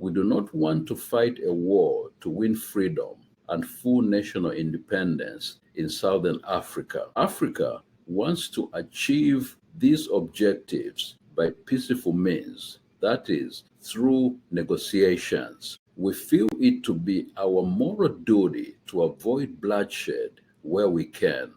We do not want to fight a war to win freedom and full national independence in Southern Africa. Africa wants to achieve these objectives by peaceful means, that is, through negotiations. We feel it to be our moral duty to avoid bloodshed where we can.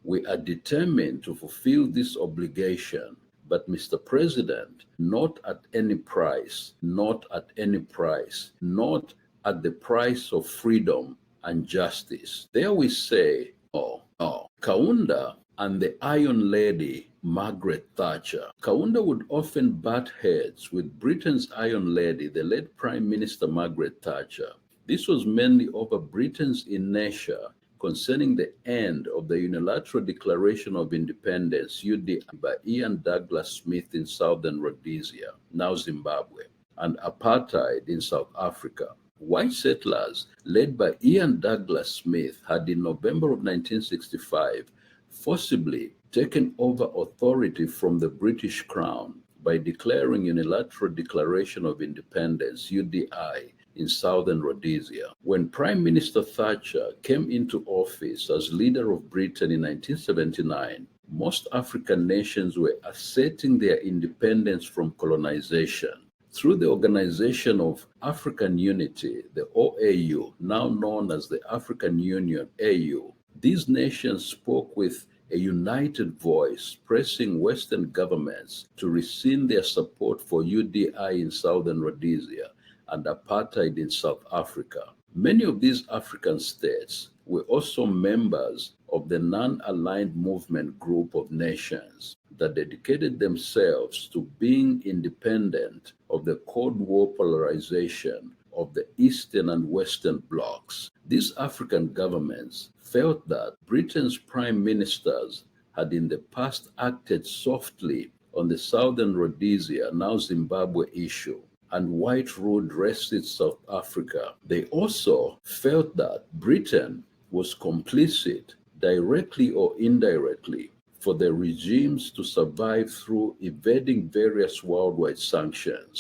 We are determined to fulfill this obligation, but Mr. President, not at any price, not at any price, not at the price of freedom and justice. There we say, oh, no. Kaunda and the Iron Lady, Margaret Thatcher. Kaunda would often butt heads with Britain's Iron Lady, the late Prime Minister Margaret Thatcher. This was mainly over Britain's inertia concerning the end of the Unilateral Declaration of Independence, UDI, by Ian Douglas Smith in Southern Rhodesia, now Zimbabwe, and apartheid in South Africa. White settlers, led by Ian Douglas Smith, had in November of 1965 forcibly taken over authority from the British Crown by declaring Unilateral Declaration of Independence, UDI, in Southern Rhodesia. When Prime Minister Thatcher came into office as leader of Britain in 1979, most African nations were asserting their independence from colonization. Through the Organization of African Unity, the OAU, now known as the African Union, AU, these nations spoke with a united voice, pressing Western governments to rescind their support for UDI in Southern Rhodesia and apartheid in South Africa. Many of these African states were also members of the non-aligned movement group of nations that dedicated themselves to being independent of the Cold War polarization of the Eastern and Western blocs. These African governments felt that Britain's prime ministers had in the past acted softly on the Southern Rhodesia, now Zimbabwe issue, and white-ruled rested South Africa. They also felt that Britain was complicit, directly or indirectly, for the regimes to survive through evading various worldwide sanctions.